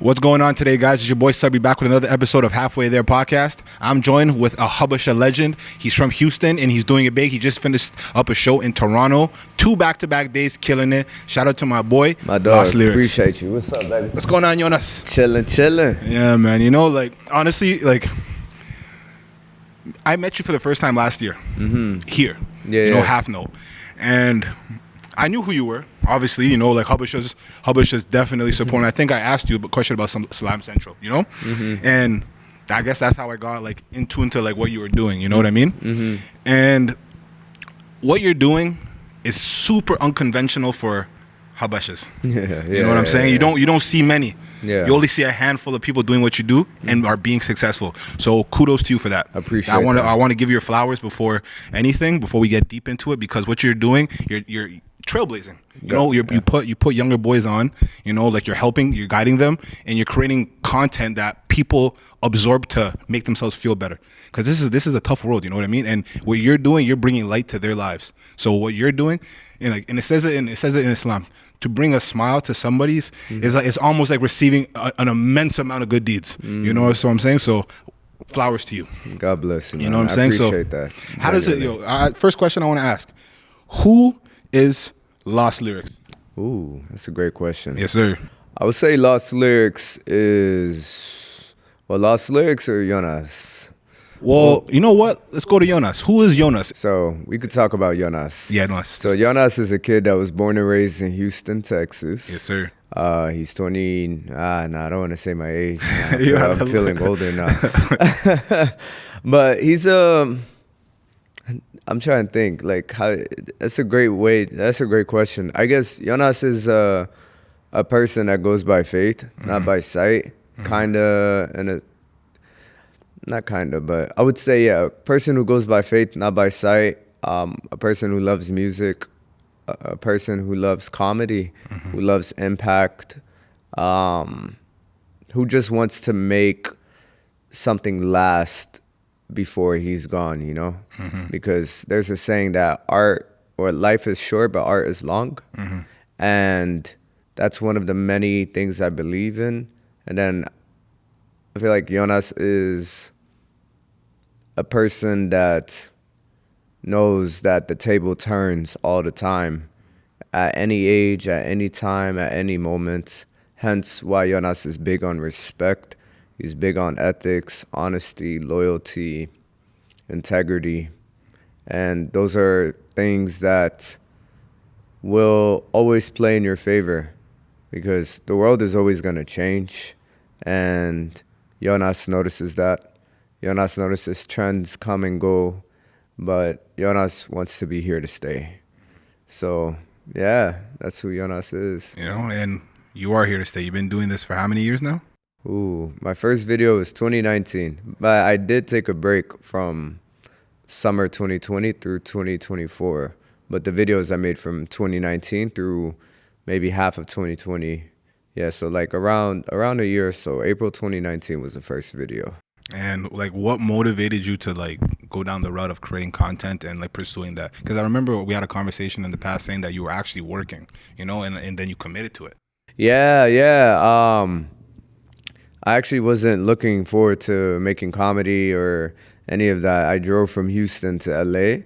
What's going on today, guys? It's your boy Subby back with another episode of Halfway There podcast. I'm joined with a Habesha legend. He's from Houston and he's doing it big. He just finished up a show in Toronto. 2 back-to-back days, killing it. Shout out to my boy, my dog. LostLyrics. Appreciate you. What's up, baby? What's going on, Jonas? Chilling. Yeah, man. You know, like, honestly, like, I met you for the first time last year. Here. Yeah. Half note. And I knew who you were, obviously, like Habesha's definitely supporting. I think I asked you a question about some Slam Central, and I guess that's how I got like in tune to like what you were doing, you know what I mean? And what you're doing is super unconventional for Habeshas. You know what I'm saying? You don't see many. You only see a handful of people doing what you do and are being successful. So kudos to you for that. Appreciate I want to give you your flowers before we get deep into it, because what you're doing, you're trailblazing. You put younger boys on, like you're guiding them, and you're creating content that people absorb to make themselves feel better. Because this is a tough world, you know what I mean? And what you're doing, you're bringing light to their lives. So what you're doing, and it says it in Islam, to bring a smile to somebody's is like, it's almost like receiving an immense amount of good deeds. You know what I'm saying? So flowers to you. God bless you. You know what I'm saying? I appreciate that. How does it? First question I want to ask: who is LostLyrics? Ooh, that's a great question. Yes, sir. I would say LostLyrics is LostLyrics or Jonas. Well, you know what? Let's go to Jonas. Who is Jonas? So we could talk about Jonas. Yeah, Jonas. So Jonas is a kid that was born and raised in Houston, Texas. Yes, sir. He's 20. I don't want to say my age. I'm feeling older now. But he's I'm trying to think like how. That's a great question. I guess Jonas is a person that goes by faith, not by sight. But I would say, a person who goes by faith, not by sight. A person who loves music, a person who loves comedy, who loves impact, who just wants to make something last before he's gone, because there's a saying that life is short, but art is long. And that's one of the many things I believe in. And then I feel like Jonas is a person that knows that the table turns all the time, at any age, at any time, at any moment. Hence why Jonas is big on respect. He's big on ethics, honesty, loyalty, integrity. And those are things that will always play in your favor, because the world is always going to change. And Jonas notices that. Jonas notices trends come and go, but Jonas wants to be here to stay. So, yeah, that's who Jonas is. And you are here to stay. You've been doing this for how many years now? Ooh, my first video was 2019, but I did take a break from summer 2020 through 2024. But the videos I made from 2019 through maybe half of 2020. Yeah, so like around a year or so. April 2019 was the first video. And like, what motivated you to like go down the route of creating content and like pursuing that? Because I remember we had a conversation in the past saying that you were actually working, and then you committed to it. Yeah. I actually wasn't looking forward to making comedy or any of that. I drove from Houston to LA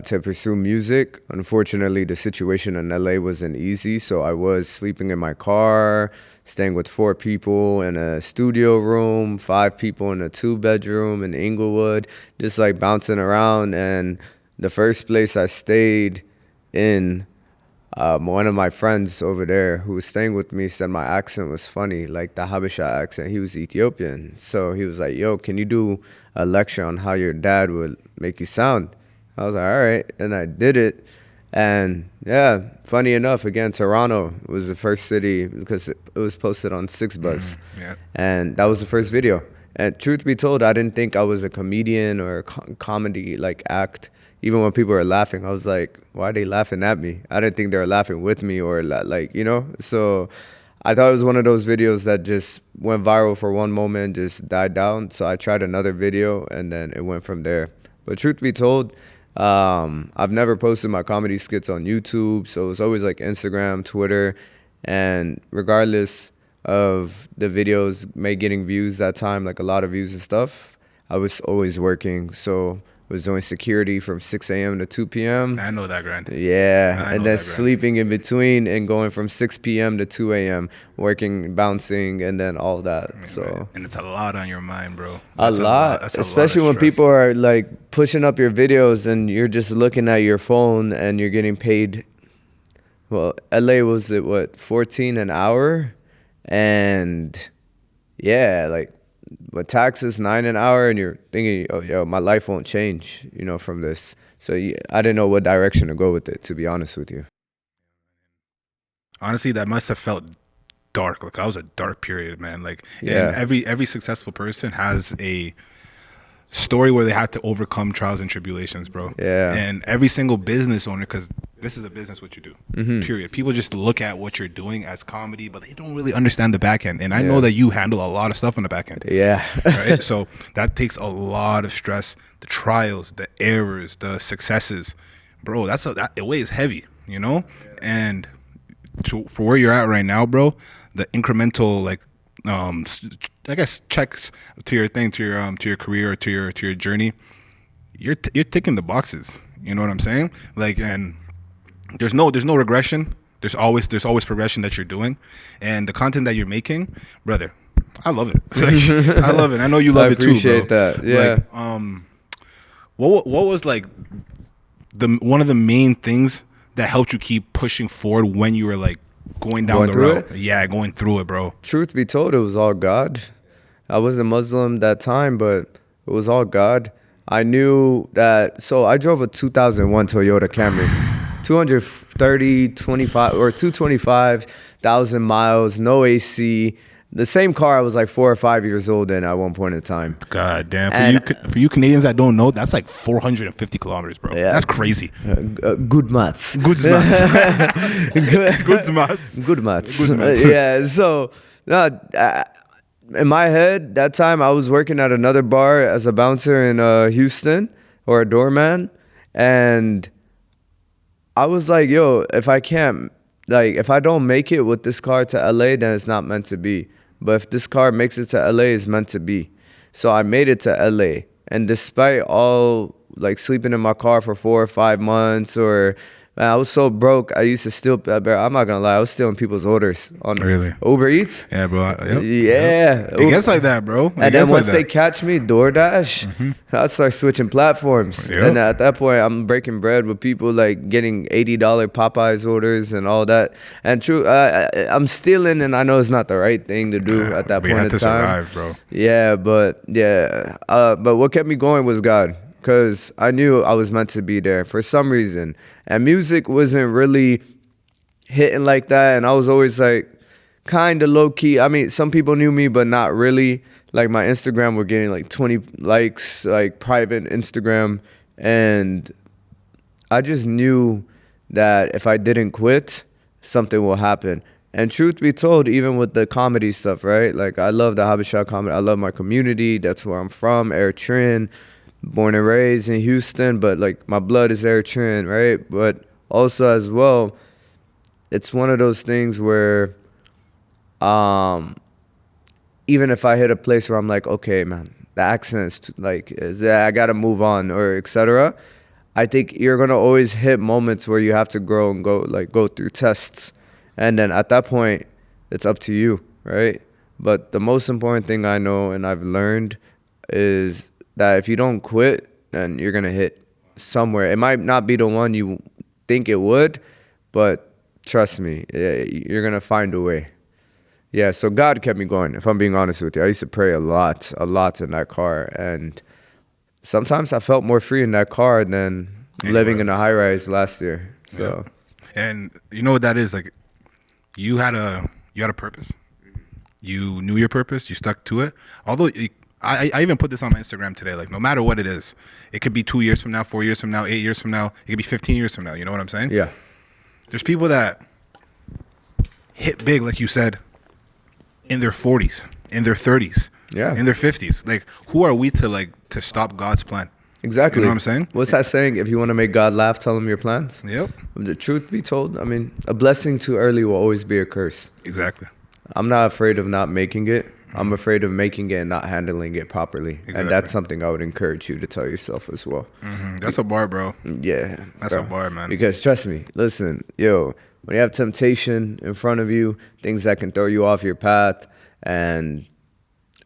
to pursue music. Unfortunately, the situation in LA wasn't easy, so I was sleeping in my car, staying with 4 people in a studio room, 5 people in a 2-bedroom in Inglewood, just like bouncing around. And the first place I stayed in, one of my friends over there who was staying with me said my accent was funny, like the Habesha accent. He was Ethiopian. So he was like, yo, can you do a lecture on how your dad would make you sound? I was like, all right. And I did it. And yeah, funny enough, again, Toronto was the first city because it was posted on 6buzz. And that was the first video. And truth be told, I didn't think I was a comedian or a comedy like act. Even when people were laughing, I was like, why are they laughing at me? I didn't think they were laughing with me or So I thought it was one of those videos that just went viral for one moment, just died down. So I tried another video and then it went from there. But truth be told, I've never posted my comedy skits on YouTube, so it's always like Instagram, Twitter, and regardless of the videos getting views that time, like a lot of views and stuff, I was always working. So I was doing security from 6 a.m. to 2 p.m. I know that grind. Yeah, and then sleeping in between and going from 6 p.m. to 2 a.m. working, bouncing, and then all that. So and it's a lot on your mind, bro. That's a lot, especially when people are like pushing up your videos and you're just looking at your phone and you're getting paid. Well, LA was it what 14 an hour, and yeah, like. But taxes 9 an hour, and you're thinking, oh, yo, my life won't change, from this. So I didn't know what direction to go with it, to be honest with you. Honestly, that must have felt dark. Like, that was a dark period, man. Like, yeah. And every successful person has a story where they had to overcome trials and tribulations, bro. Yeah. And every single business owner, because this is a business, what you do, period. People just look at what you're doing as comedy, but they don't really understand the back end. And I know that you handle a lot of stuff on the back end. Yeah. Right? So that takes a lot of stress. The trials, the errors, the successes. Bro, it weighs heavy, And for where you're at right now, bro, the incremental, like, I guess checks to your thing, to your career, or to your journey, you're ticking the boxes. You know what I'm saying? Like, and there's no regression. There's always progression that you're doing, and the content that you're making, brother, I love it. Like, I love it. I know you love it too, bro. I appreciate that. Yeah. Like, what was like one of the main things that helped you keep pushing forward when you were like going down the road? Yeah, going through it, bro. Truth be told, it was all God. I wasn't Muslim that time, but it was all God. I knew that. So I drove a 2001 Toyota Camry, 225,000 miles, no AC. The same car I was like 4 or 5 years old in at one point in time. God damn. For you Canadians that don't know, that's like 450 kilometers, bro. Yeah. That's crazy. Good maths. Good maths. Good maths. Good maths. Yeah. So, in my head, that time I was working at another bar as a bouncer in Houston, or a doorman. And I was like, yo, if I don't make it with this car to LA, then it's not meant to be. But if this car makes it to LA, it's meant to be. So I made it to LA. And despite all, like, sleeping in my car for 4 or 5 months, or man, I was so broke, I used to steal. I'm not gonna lie, I was stealing people's orders on Uber Eats. Yeah, bro. Yep. Yeah, it gets like that, bro. And then once they catch me, DoorDash, I'd start switching platforms. Yep. And at that point, I'm breaking bread with people, like getting $80 Popeyes orders and all that. And true, I'm stealing, and I know it's not the right thing to do at that point in time. You had to survive, bro. Yeah, but what kept me going was God. Because I knew I was meant to be there for some reason. And music wasn't really hitting like that. And I was always like kind of low key. I mean, some people knew me, but not really. Like, my Instagram were getting like 20 likes, like private Instagram. And I just knew that if I didn't quit, something will happen. And truth be told, even with the comedy stuff, right? Like, I love the Habesha comedy. I love my community. That's where I'm from, Eritrean. Born and raised in Houston, but like my blood is Eritrean, right? But also as well, it's one of those things where even if I hit a place where I'm like, okay, man, the accent's I gotta move on, or etc., I think you're gonna always hit moments where you have to grow and go through tests, and then at that point, it's up to you, right? But the most important thing I know and I've learned is that if you don't quit, then you're going to hit somewhere. It might not be the one you think it would, but trust me, you're going to find a way. Yeah, so God kept me going, if I'm being honest with you. I used to pray a lot in that car. And sometimes I felt more free in that car than living in a high-rise last year. So, yeah. And you know what that is? Like, you had a purpose. You knew your purpose. You stuck to it. Although... I even put this on my Instagram today. Like, no matter what it is, it could be 2 years from now, 4 years from now, 8 years from now. It could be 15 years from now. You know what I'm saying? Yeah. There's people that hit big, like you said, in their 40s, in their 30s, in their 50s. Like, who are we to stop God's plan? Exactly. You know what I'm saying? What's that saying? If you want to make God laugh, tell him your plans. Yep. The truth be told, I mean, a blessing too early will always be a curse. Exactly. I'm not afraid of not making it. I'm afraid of making it and not handling it properly. Exactly. And that's something I would encourage you to tell yourself as well. That's a bar, bro. Yeah. That's a bar, man. Because trust me, listen, when you have temptation in front of you, things that can throw you off your path, and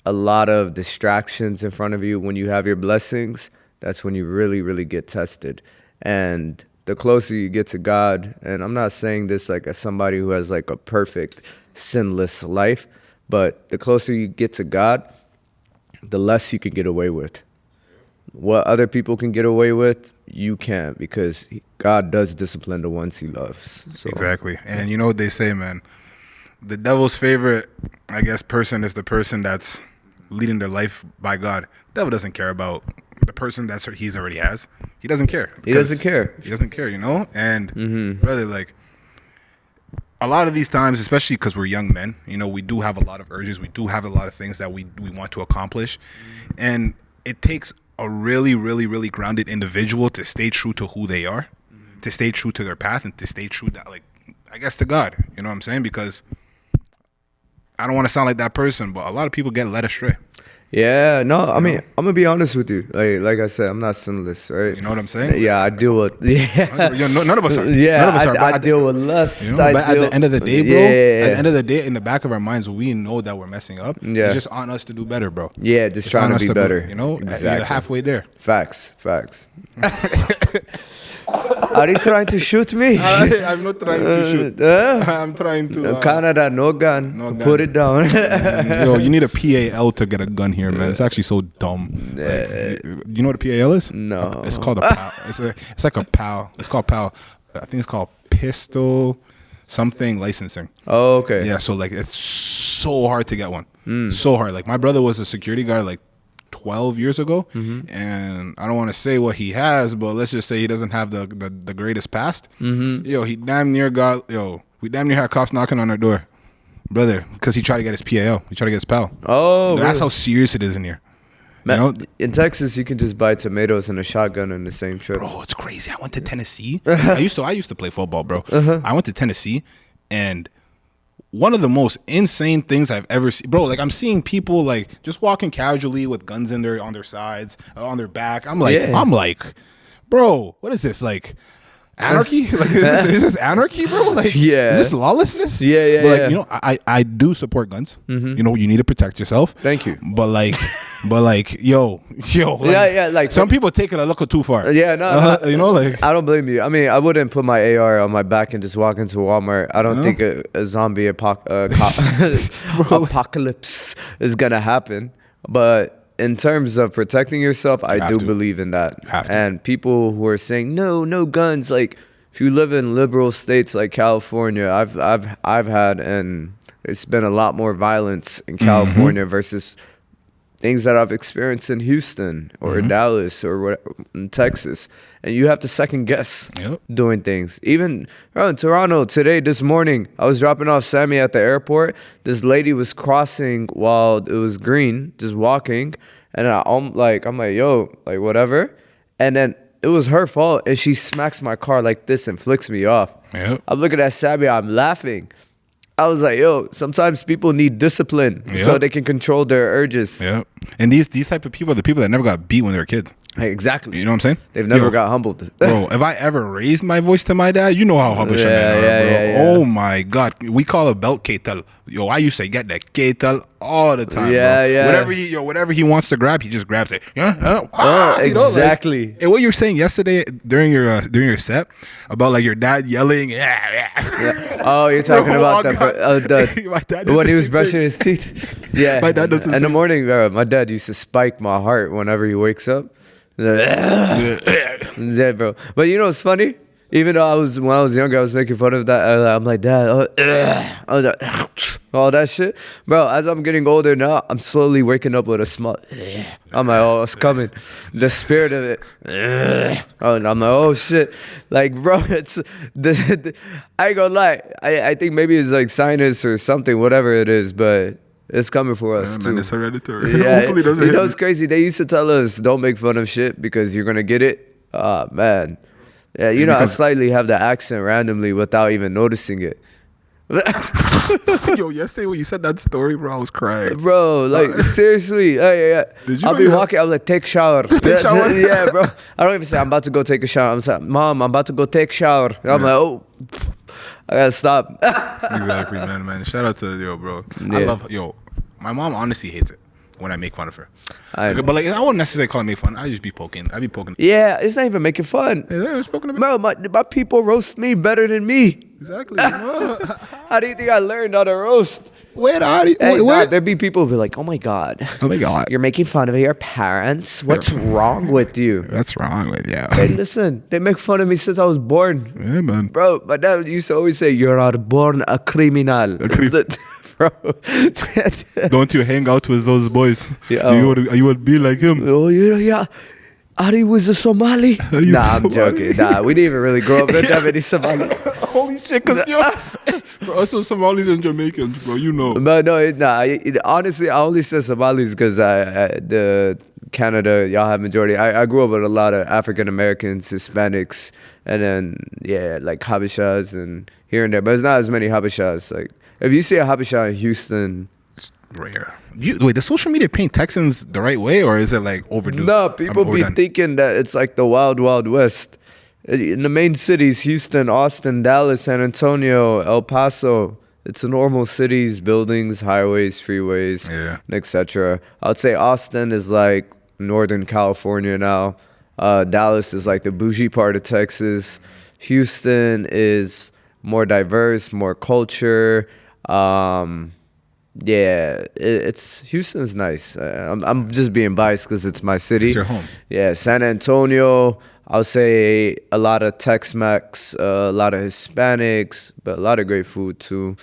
a lot of distractions in front of you, when you have your blessings, that's when you really, really get tested. And the closer you get to God, and I'm not saying this like as somebody who has like a perfect, sinless life, but the closer you get to God, the less you can get away with. What other people can get away with, you can't, because God does discipline the ones he loves. So. Exactly. And you know what they say, man? The devil's favorite, I guess, person is the person that's leading their life by God. The devil doesn't care about the person that he's already has. He doesn't care. He doesn't care. He doesn't care, you know? And really, like, a lot of these times, especially because we're young men, you know, we do have a lot of urges. We do have a lot of things that we want to accomplish. And it takes a really, really, really grounded individual to stay true to who they are, to stay true to their path, and to stay true, to, like, I guess, to God. You know what I'm saying? Because I don't want to sound like that person, but a lot of people get led astray. Yeah, no, I mean, I'm gonna be honest with you. Like I said, I'm not sinless, right? You know what I'm saying? Yeah, I deal with None of us are. Yeah, None of us are. I deal with lust. You know, but at the end of the day, bro, at the end of the day, in the back of our minds, we know that we're messing up. Yeah. It's just on us to do better, bro. Yeah, just it's trying to be better. You know, exactly. You're halfway there. Facts. Are you trying to shoot me? I'm not trying to shoot. I'm trying to. Canada, no gun. No gun. Put it down. Yo, you need a PAL to get a gun here, man. It's actually so dumb. Like, you know what a PAL is? No. It's called a PAL. It's like a PAL. It's called PAL. I think it's called pistol something licensing. Oh, okay. Yeah, so like it's so hard to get one. So hard. Like my brother was a security guard like 12 years ago, and I don't want to say what he has, but let's just say he doesn't have the greatest past. Yo, he damn near we damn near had cops knocking on our door, brother, because he tried to get his PAL. He tried to get his PAL. Oh, that's how serious it is in here. Man, you know? In Texas, you can just buy tomatoes and a shotgun in the same trip. Bro, it's crazy. I went to Tennessee. I used to play football, bro. I went to Tennessee, and one of the most insane things I've ever seen, bro. Like I'm seeing people like just walking casually with guns on their sides, on their back. I'm like, bro, what is this? Like anarchy? Like is this anarchy, bro? Like, is this lawlessness? Yeah. But like, you know, I do support guns. You know, you need to protect yourself. Thank you. But like, yo. Like, like some people take it a little too far. Yeah, no, you know, like I don't blame you. I mean, I wouldn't put my AR on my back and just walk into Walmart. I don't think a zombie apocalypse is gonna happen. But in terms of protecting yourself, I do believe in that. And people who are saying no guns, like if you live in liberal states like California, I've had, and it's been a lot more violence in California versus things that I've experienced in Houston or Dallas or in Texas. And you have to second guess doing things. Even in Toronto today, this morning, I was dropping off Sammy at the airport. This lady was crossing while it was green, just walking. And I'm like, yo, like whatever. And then it was her fault. And she smacks my car like this and flicks me off. I'm looking at Sammy, I'm laughing. I was like, yo, sometimes people need discipline so they can control their urges. Yeah. And these type of people are the people that never got beat when they were kids. Exactly. You know what I'm saying? They've never got humbled. Bro, if I ever raised my voice to my dad, you know how humble men are, bro. Oh my God. We call a belt ketal. Yo, I used to get that ketal all the time. Bro. Whatever he wants to grab, he just grabs it. Exactly. You know, like, and what you were saying yesterday during your set about like your dad yelling. Oh, you're talking about when he was brushing his teeth. Yeah. My dad does in the morning, my dad used to spike my heart whenever he wakes up. Yeah, bro. But you know what's funny? Even though when I was younger, I was making fun of that. I'm like, Dad, all that shit. Bro, as I'm getting older now, I'm slowly waking up with a small. I'm like, oh, it's coming. The spirit of it. And I'm like, oh, shit. Like, bro, it's. I ain't gonna lie. I think maybe it's like sinus or something, whatever it is, but. It's coming for us too. Man, it's hereditary. Yeah, Hopefully it doesn't you know what's crazy? They used to tell us, don't make fun of shit because you're going to get it. Man. Yeah, I slightly have the accent randomly without even noticing it. Yo, yesterday when you said that story, bro, I was crying. Bro, like seriously, Did you I'll be really- walking. I'm like, take shower. Take shower? Yeah, bro. I don't even say I'm about to go take a shower. I'm saying, Mom, I'm about to go take shower. I'm like, oh, I gotta stop. Exactly, man. Shout out to yo, bro. I Yeah. love yo. My mom honestly hates it when I make fun of her. I know. But like, I wouldn't necessarily call it make fun. I just be poking. I be poking. Yeah, it's not even making fun. Yeah, I was poking a bit. Bro, my people roast me better than me. Exactly. How do you think I learned how to roast? Where are you? Hey, Where? there'd be people who be like, oh my God. Oh my God. You're making fun of your parents? What's wrong with you? What's wrong with you? Hey, listen, they make fun of me since I was born. Yeah, man. Bro, my dad used to always say, you're not born a criminal. Bro. Don't you hang out with those boys? Yeah. You would be like him. Oh, yeah. Ari was a Somali. You Nah, I'm Somali? joking. Nah, we didn't even really grow up with that many Somalis. Holy shit, cause yo, for us as Somalis and Jamaicans, bro, you know. But no, honestly, I only said Somalis because the Canada, y'all have majority. I grew up with a lot of African Americans, Hispanics, and then like Habeshas and here and there. But it's not as many Habeshas. Like if you see a Habesha in Houston, It's rare. Wait, does social media paint Texans the right way, or is it like overdue? no, people be Overdone? thinking that it's like the wild, wild west. In the main cities, Houston, Austin, Dallas, San Antonio, El Paso, it's normal cities, buildings, highways, freeways, Yeah. etc. I would say Austin is like Northern California now. Dallas is like the bougie part of Texas. Houston is more diverse, more culture. It's Houston's nice. I'm just being biased because it's my city. It's your home. Yeah, San Antonio. I'll say a lot of Tex-Mex, a lot of Hispanics, but a lot of great food too.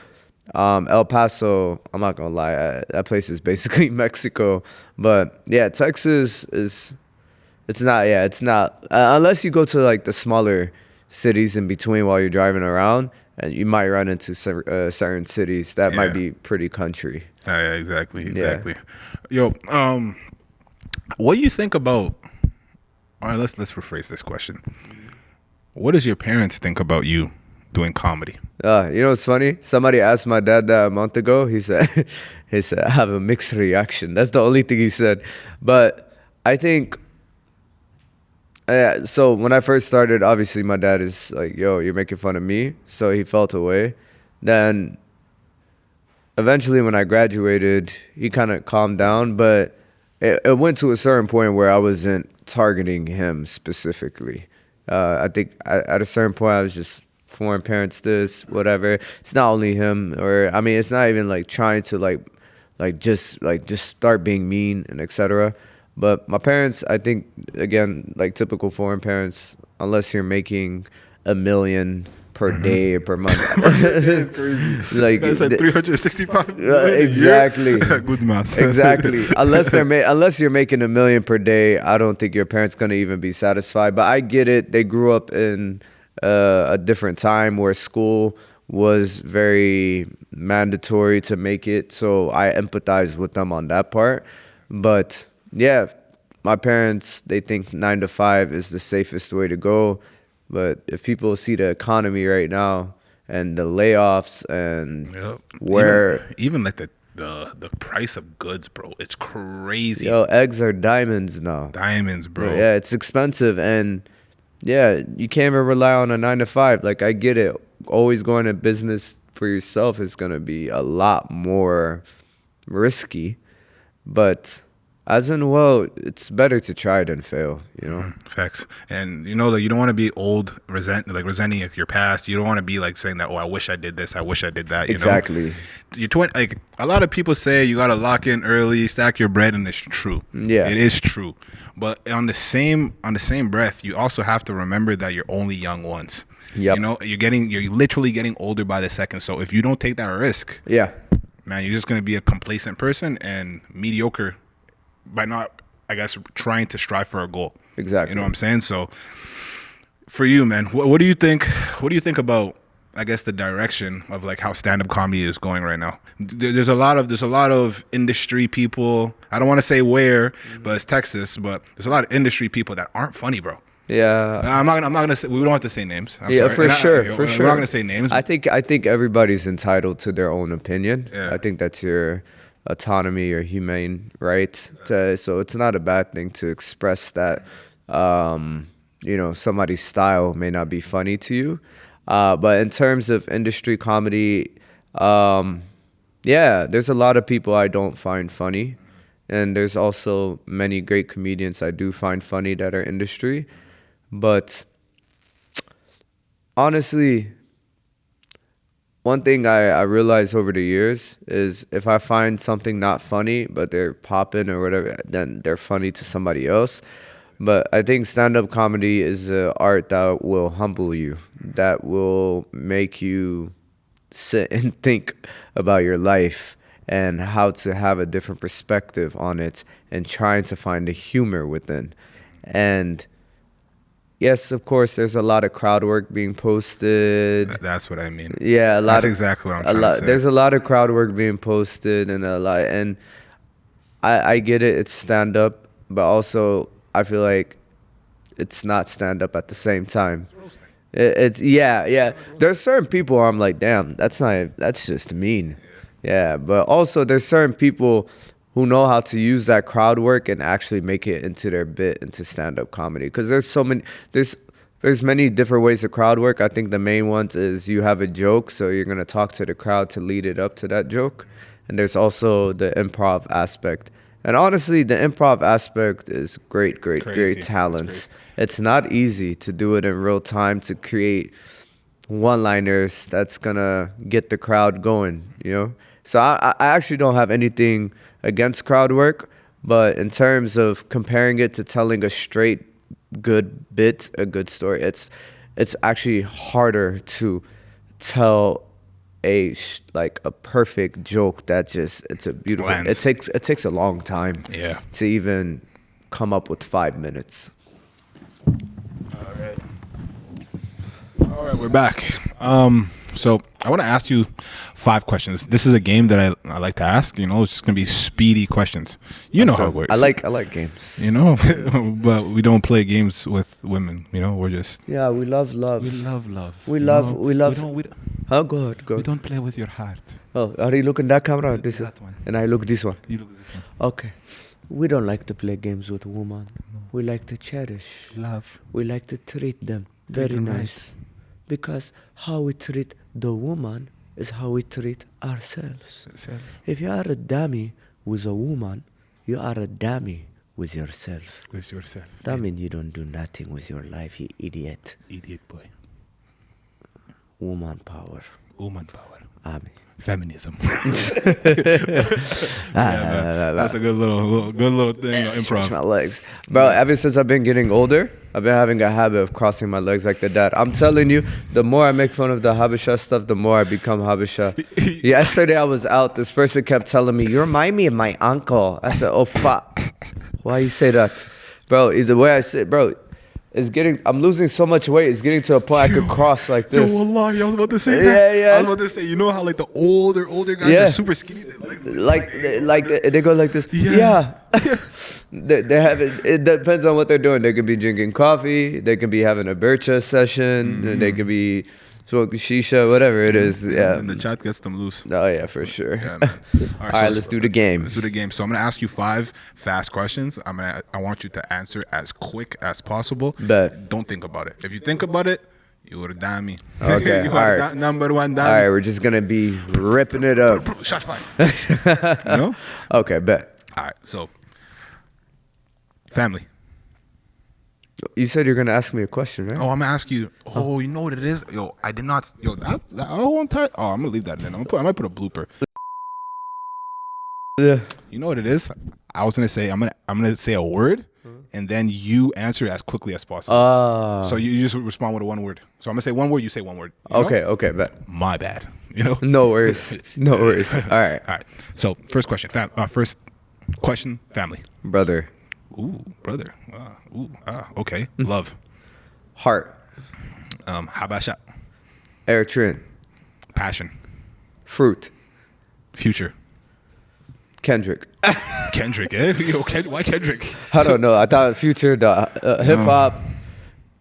El Paso, I'm not gonna lie, that place is basically Mexico. But yeah, Texas is. It's not unless you go to like the smaller cities in between while you're driving around, and you might run into certain cities that might be pretty country. Yeah, exactly. Yo, what do you think about? All right, let's rephrase this question. What does your parents think about you doing comedy? You know what's funny? Somebody asked my dad that a month ago. He said, I have a mixed reaction. That's the only thing he said. But I think. So when I first started, obviously my dad is like, yo, you're making fun of me. So he felt away. Then eventually when I graduated, he kind of calmed down. But it went to a certain point where I wasn't targeting him specifically. I think at a certain point I was just foreign parents this, whatever. It's not only him, or I mean, it's not even like trying to just start being mean and etc. But my parents, I think, again, like typical foreign parents, unless you're making $1 million per day or per month. It's crazy. Like That's like 365. exactly. Good math. Exactly. Unless you're making $1 million per day, I don't think your parents gonna even be satisfied. But I get it. They grew up in a different time where school was very mandatory to make it. So I empathize with them on that part. But yeah, my parents, they think 9 to 5 is the safest way to go. But if people see the economy right now and the layoffs and even like the price of goods, bro, it's crazy. Yo, eggs are diamonds now. Diamonds, bro. Yeah, it's expensive, and yeah, you can't even rely on a 9 to 5. Like, I get it. Always going to business for yourself is gonna be a lot more risky, but as in, well, it's better to try than fail, you know? Facts. And, you know, like, you don't want to be old, resenting your past. You don't want to be, like, saying that, oh, I wish I did this, I wish I did that, you Exactly. know? You're like, a lot of people say you got to lock in early, stack your bread, and it's true. Yeah. It is true. But on the same breath, you also have to remember that you're only young once. Yep. You know, you're literally getting older by the second. So if you don't take that risk, Yeah. man, you're just going to be a complacent person and mediocre by not, I guess, trying to strive for a goal. Exactly. You know what I'm saying? So for you, man, what do you think? What do you think about, I guess, the direction of like how stand-up comedy is going right now? There's a lot of industry people. I don't want to say where, but it's Texas. But there's a lot of industry people that aren't funny, bro. Yeah. I'm not gonna say. We don't have to say names. I'm Yeah, sorry. for And sure, We're for not sure. gonna say names. I think everybody's entitled to their own opinion. Yeah. I think that's your autonomy or humane right. So it's not a bad thing to express that. Somebody's style may not be funny to you, but in terms of industry comedy, yeah, there's a lot of people I don't find funny, and there's also many great comedians I do find funny that are industry, but honestly, one thing I realized over the years is if I find something not funny, but they're popping or whatever, then they're funny to somebody else. But I think stand-up comedy is an art that will humble you, that will make you sit and think about your life and how to have a different perspective on it and trying to find the humor within. And yes, of course, there's a lot of crowd work being posted. That's what I mean. Yeah, That's exactly what I'm trying to say. There's a lot of crowd work being posted, and I get it. It's stand up, but also I feel like it's not stand up at the same time. It's yeah. There's certain people where I'm like, damn, that's just mean. Yeah, but also there's certain people who know how to use that crowd work and actually make it into their bit into stand-up comedy. Because there's many different ways to crowd work. I think the main ones is you have a joke, so you're gonna talk to the crowd to lead it up to that joke, and there's also the improv aspect. And honestly, the improv aspect is great talent. It's not easy to do it in real time to create one-liners that's gonna get the crowd going. So I actually don't have anything against crowd work, but in terms of comparing it to telling a straight good bit, a good story, it's actually harder to tell a perfect joke that it's a beautiful. Lands. It takes a long time. Yeah. To even come up with 5 minutes. All right, we're back. So I want to ask you 5 questions. This is a game that I like to ask. It's just gonna be speedy questions. How it works. I like games. But we don't play games with women. We're just we love love. we love love. We love. Oh, go We ahead. don't play with your heart. Oh, are you looking that camera? Or this That one. And I look this one. You look at this one. Okay. We don't like to play games with women. No. We like to cherish. Love. We like to treat them Treat very them nice. Because how we treat the woman is how we treat ourselves. If you are a dummy with a woman, you are a dummy with yourself. With yourself. That means you don't do nothing with your life, you idiot. Idiot boy. Woman power. Woman power. Ami. Feminism. That's a good little thing. Improv. Stretch my legs, bro. Ever since I've been getting older, I've been having a habit of crossing my legs like the dad. I'm telling you, the more I make fun of the Habesha stuff, the more I become Habesha. Yesterday I was out. This person kept telling me, "You remind me of my uncle." I said, "Oh fuck, why you say that, bro?" Is the way I say, bro. I'm losing so much weight. It's getting to a point I could cross like this. Yo, wallahi, I was about to say that. Yeah. I was about to say, how like the older guys are super skinny. They go like this. Yeah. They have it. It depends on what they're doing. They could be drinking coffee. They could be having a bircha session. Mm-hmm. They could be smoking shisha, whatever it is. Yeah. And the chat gets them loose. Oh yeah, for sure. Yeah, All right, let's do the game. Let's do the game. So I'm gonna ask you 5 fast questions. I want you to answer as quick as possible. Bet. Don't think about it. If you think about it, you are a dummy. Okay. You all are right. Number 1 dummy. All right, we're just gonna be ripping it up. Shot fired. Okay, bet. All right. So, family. You said you're gonna ask me a question, right? Oh, I'm gonna ask you. Oh, you know what it is? Yo, I did not. Yo, that whole entire. Oh, I'm gonna leave that in. I might put a blooper. Yeah. You know what it is? I was gonna say I'm gonna say a word, and then you answer as quickly as possible. So you just respond with 1 word. So I'm gonna say 1 word. You say 1 word. Okay, bet. My bad. No worries. No worries. All right. So first question. First question. Family. Brother. Ooh, brother. Okay. Love. Heart. Habasha. Eritrean. Passion. Fruit. Future. Kendrick. Kendrick, eh? Yo, why Kendrick? I don't know. I thought Future, the hip hop,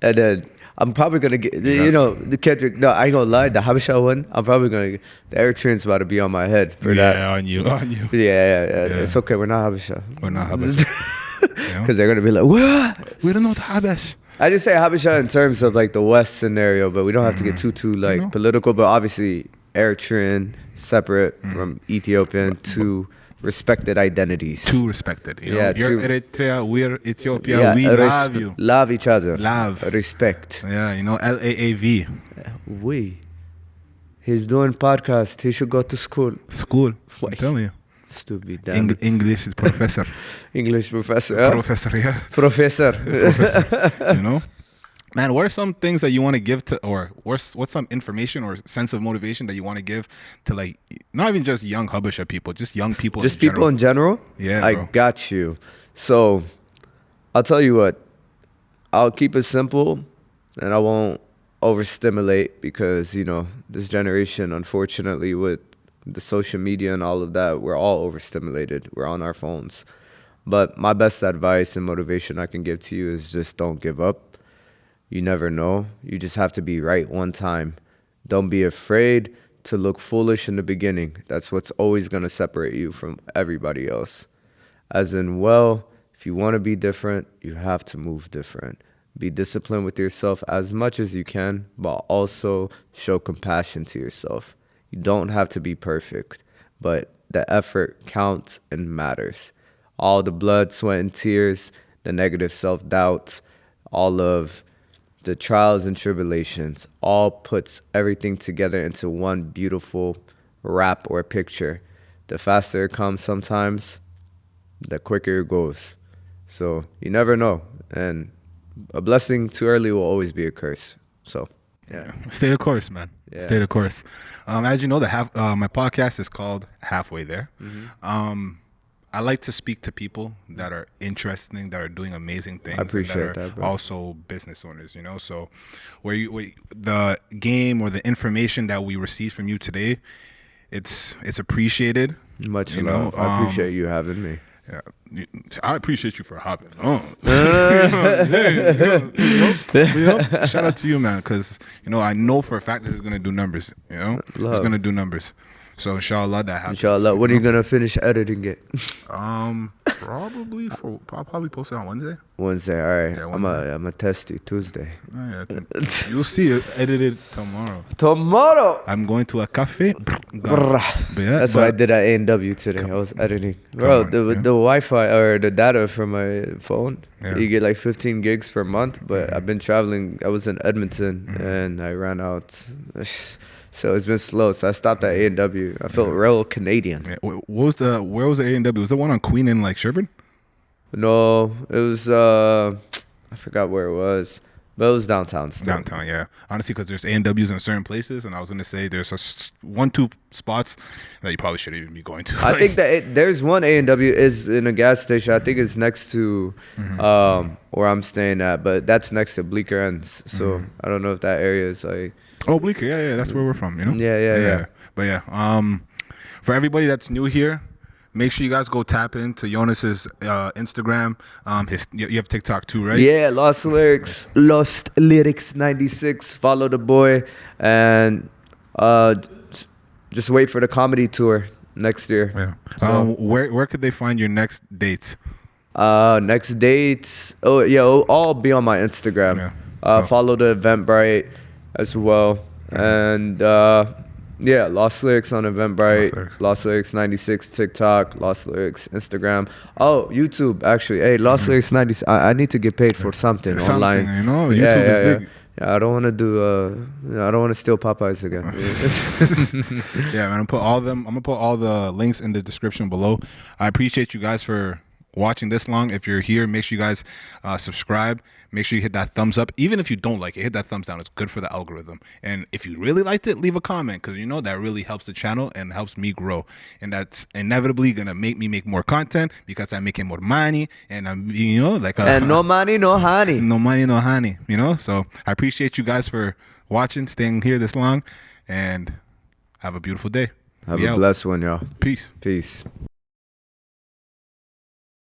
And then I'm probably gonna get, the Kendrick. No, I ain't gonna lie. The Habesha one, I'm probably gonna get. The Eritrean's about to be on my head for that. Yeah, on you, on you. Yeah. It's okay. We're not Habesha. We're not Habesha. Because they're gonna be like, what? We don't know what Habesh. I just say Habesha in terms of like the West scenario, but we don't have to get too like political. But obviously, Eritrean separate from Ethiopian, two respected identities. Two respected. You know? Yeah, You're Eritrea, we're Ethiopia. We love you. Love each other. Love. Respect. Yeah, you know, LAAV. We. He's doing podcast. He should go to school. School. Why? I'm telling you. Stupid. Damn English is professor. English professor. Professor, yeah. Professor. Professor. You know? Man, what are some things that you want to give to, or what's some information or sense of motivation that you want to give to, like, not even just young Habesha people, just young people just people in general? Yeah, I bro. got you. So, I'll tell you what. I'll keep it simple, and I won't overstimulate because, this generation, unfortunately, with the social media and all of that, we're all overstimulated. We're on our phones. But my best advice and motivation I can give to you is just don't give up. You never know. You just have to be right one time. Don't be afraid to look foolish in the beginning. That's what's always going to separate you from everybody else. As in, if you want to be different, you have to move different. Be disciplined with yourself as much as you can, but also show compassion to yourself. You don't have to be perfect, but the effort counts and matters. All the blood, sweat, and tears, the negative self-doubts, all of the trials and tribulations, all puts everything together into one beautiful wrap or picture. The faster it comes sometimes, the quicker it goes. So you never know. And a blessing too early will always be a curse. So, yeah. Stay the course, man. Yeah. Stay the course. As you know, my podcast is called Halfway There. I like to speak to people that are interesting, that are doing amazing things. I appreciate that, bro. Also business owners, So the game or the information that we received from you today, it's appreciated. Much love. I appreciate you having me. Yeah, I appreciate you for hopping on. Shout out to you, man, because I know for a fact this is gonna do numbers. It's gonna do numbers. So inshallah that happens. Inshallah, when are you gonna finish editing it? Probably I'll probably post it on Wednesday. Wednesday, all right. Yeah, I'm gonna test you Tuesday. Oh, yeah, you'll see it edited tomorrow. Tomorrow. I'm going to a cafe. That's what I did at A&W today. I was editing. Bro, the Wi-Fi or the data from my phone, you get like 15 gigs per month. But I've been traveling. I was in Edmonton and I ran out. So it's been slow. So I stopped at A&W. I felt real Canadian. Yeah. Where was the A&W? Was the one on Queen and like Sherburne? No, it was I forgot where it was, but it was downtown still. Downtown, yeah. Honestly, because there's A&Ws in certain places, and I was gonna say there's two spots that you probably shouldn't even be going to. I think that there's one A&W is in a gas station. I think it's next to where I'm staying at, but that's next to Bleecker Ends. So I don't know if that area is like. Oh, Bleecker, yeah, that's where we're from, Yeah. But yeah, for everybody that's new here, make sure you guys go tap into Jonas's Instagram. You have TikTok too, right? Yeah, LostLyrics 96. Follow the boy, and just wait for the comedy tour next year. Yeah. So, where could they find your next dates? Next dates. Oh yeah, it'll all be on my Instagram. Yeah. Follow the Eventbrite as well, and Lost Lyrics on Eventbrite, Lost Lyrics 96 TikTok, Lost Lyrics Instagram. Oh, YouTube actually. Hey, Lost Lyrics 96. I need to get paid for something online. YouTube is big. Yeah, I don't want to do. I don't want to steal Popeyes again. Yeah, man. I'm gonna put all the links in the description below. I appreciate you guys for watching this long. If you're here, make sure you guys subscribe. Make sure you hit that thumbs up. Even if you don't like it, hit that thumbs down. It's good for the algorithm. And if you really liked it, leave a comment, because that really helps the channel and helps me grow. And that's inevitably gonna make me make more content, because I'm making more money, and I'm and no money, no honey. No money, no honey. So I appreciate you guys for watching, staying here this long, and have a beautiful day. Have a blessed one, y'all. Peace.